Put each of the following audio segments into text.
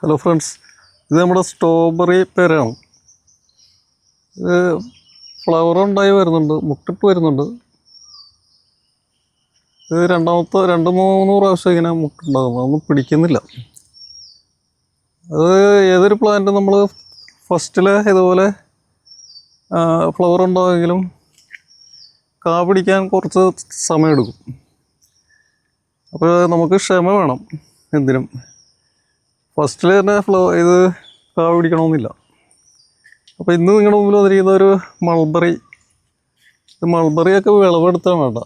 Hello friends, ഇത് നമ്മുടെ strawberry പേരാണ്. ഇത് ഫ്ലവർ ഉണ്ടായി വരുന്നുണ്ട്, മുട്ടിട്ട് വരുന്നുണ്ട്. ഇത് രണ്ട് മൂന്ന് പ്രാവശ്യം ഇങ്ങനെ മുട്ടുണ്ടാകുന്നു, അതൊന്നും പിടിക്കുന്നില്ല. അത് ഏതൊരു പ്ലാന്റ് നമ്മൾ ഫസ്റ്റിൽ ഇതുപോലെ ഫ്ലവർ ഉണ്ടാകുമെങ്കിലും കാ പിടിക്കാൻ കുറച്ച് സമയമെടുക്കും. അപ്പോൾ നമുക്ക് ക്ഷമ വേണം എന്തിനും. ഫസ്റ്റിൽ തന്നെ ഇത് കാ പിടിക്കണമെന്നില്ല. അപ്പോൾ ഇന്ന് നിങ്ങളുടെ മുമ്പിൽ വന്നിരിക്കുന്ന ഒരു മൾബറി. ഇത് മൾബറിയൊക്കെ വിളവെടുത്താണ് വേണ്ട.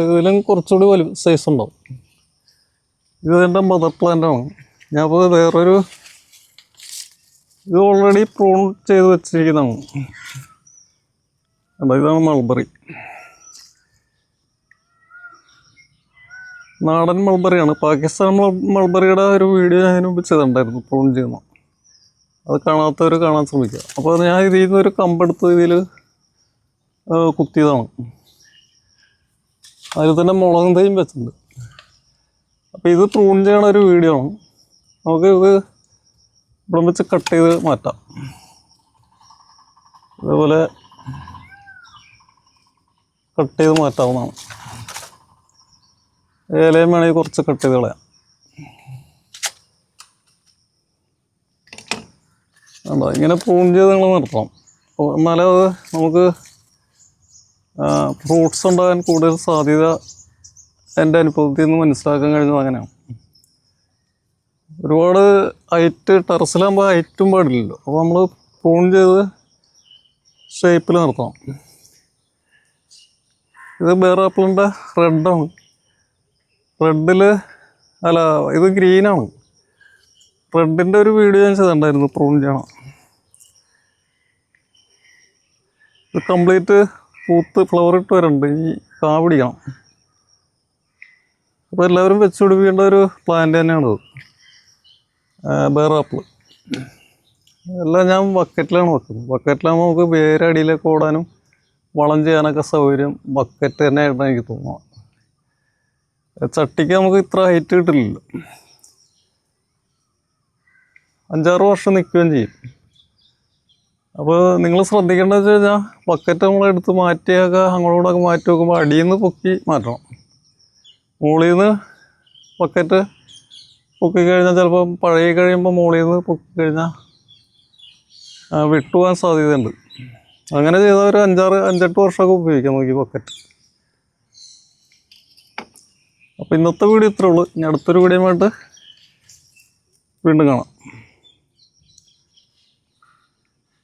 ഇതിലും കുറച്ചുകൂടി സൈസ് ഉണ്ടാവും. ഇത് എൻ്റെ മദർ പ്ലാന്റാണ്. ഞാൻ അപ്പോൾ വേറൊരു ഇത് ഓൾറെഡി പ്രൂൺ ചെയ്ത് വെച്ചിരിക്കുന്നതാണ്. ഇതാണ് മൾബറി. നാടൻ മൾബറിയാണ്. പാകിസ്ഥാൻ മൾബറിയുടെ ഒരു വീഡിയോ ഞാൻ അതിന് മുമ്പ് ചെയ്തിട്ടുണ്ടായിരുന്നു, പ്രൂൺ ചെയ്യുന്ന. അത് കാണാത്തവർ കാണാൻ ശ്രമിക്കുക. അപ്പോൾ ഞാൻ ഇതിൽ നിന്നൊരു കമ്പെടുത്ത് ഇതിൽ കുത്തിയതാണ്. അതിൽ തന്നെ മുളകും തൈയും വെച്ചിട്ടുണ്ട്. അപ്പോൾ ഇത് പ്രൂൺ ചെയ്യണ ഒരു വീഡിയോ ആണ്. നമുക്ക് ഇത് ഇവിടെ വെച്ച് കട്ട് ചെയ്ത് മാറ്റാം. ഇതേപോലെ കട്ട് ചെയ്ത് മാറ്റാവുന്നതാണ്. ഇലയും വേണമെങ്കിൽ കുറച്ച് കട്ട് ചെയ്ത് കളയാം. വേണ്ട, ഇങ്ങനെ പ്രൂൺ ചെയ്ത് നിങ്ങൾ നിർത്തണം. എന്നാലേ അത് നമുക്ക് ഫ്രൂട്ട്സ് ഉണ്ടാകാൻ കൂടുതൽ സാധ്യത എൻ്റെ അനുഭവത്തിൽ നിന്ന് മനസ്സിലാക്കാൻ കഴിഞ്ഞത് അങ്ങനെയാണ്. ഒരുപാട് ഹൈറ്റ്, ടെറസിലാകുമ്പോൾ ഹൈറ്റും പാടില്ലല്ലോ. അപ്പോൾ നമ്മൾ പ്രൂൺ ചെയ്ത് ഷേപ്പിൽ നിർത്തണം. ഇത് ബെയർ ആപ്പിളിൻ്റെ റെഡാണ്. റെഡിൽ ഇത് ഗ്രീനാണ്. റെഡിൻ്റെ ഒരു വീഡിയോ ഞാൻ ചെയ്തിട്ടുണ്ടായിരുന്നു, പ്രൂൺ ചെയ്യണം. ഇത് കംപ്ലീറ്റ് പൂത്ത് ഫ്ലവർ ഇട്ട് വരുന്നുണ്ട്. ഈ കാ പിടിക്കണം. അപ്പോൾ എല്ലാവരും വെച്ചുപിടിപ്പിക്കേണ്ട ഒരു പ്ലാന്റ് തന്നെയാണിത്, ബെയർ ആപ്പിൾ. എല്ലാം ഞാൻ ബക്കറ്റിലാണ് വെക്കുന്നത്. ബക്കറ്റിലാകുമ്പോൾ നമുക്ക് വേറെ അടിയിലേക്ക് ഓടാനും വളം ചെയ്യാനൊക്കെ സൗകര്യം ബക്കറ്റ് തന്നെ ആയിട്ടാണ് എനിക്ക് തോന്നുന്നത്. ചട്ടിക്ക് നമുക്ക് ഇത്ര ഹൈറ്റ് കിട്ടില്ലല്ലോ. 5-6 വർഷം നിൽക്കുകയും ചെയ്യും. അപ്പോൾ നിങ്ങൾ ശ്രദ്ധിക്കേണ്ടത് വെച്ച് കഴിഞ്ഞാൽ ബക്കറ്റ് നമ്മളെടുത്ത് മാറ്റിയൊക്കെ അങ്ങോട്ടൊക്കെ മാറ്റി വെക്കുമ്പോൾ അടിയിൽ നിന്ന് പൊക്കി മാറ്റണം. മുകളിൽ നിന്ന് ബക്കറ്റ് പൊക്കി കഴിഞ്ഞാൽ ചിലപ്പോൾ പഴകി കഴിയുമ്പോൾ മുകളിൽ നിന്ന് പൊക്കി കഴിഞ്ഞാൽ വിട്ടുപോകാൻ സാധ്യതയുണ്ട്. അങ്ങനെ ചെയ്താൽ ഒരു 5-8 വർഷമൊക്കെ ഉപയോഗിക്കാം നോക്കി ബക്കറ്റ്. അപ്പോൾ ഇന്നത്തെ വീഡിയോ ഇത്രേ ഉള്ളൂ. ഇനി അടുത്തൊരു വീഡിയോയുമായിട്ട് വീണ്ടും കാണാം.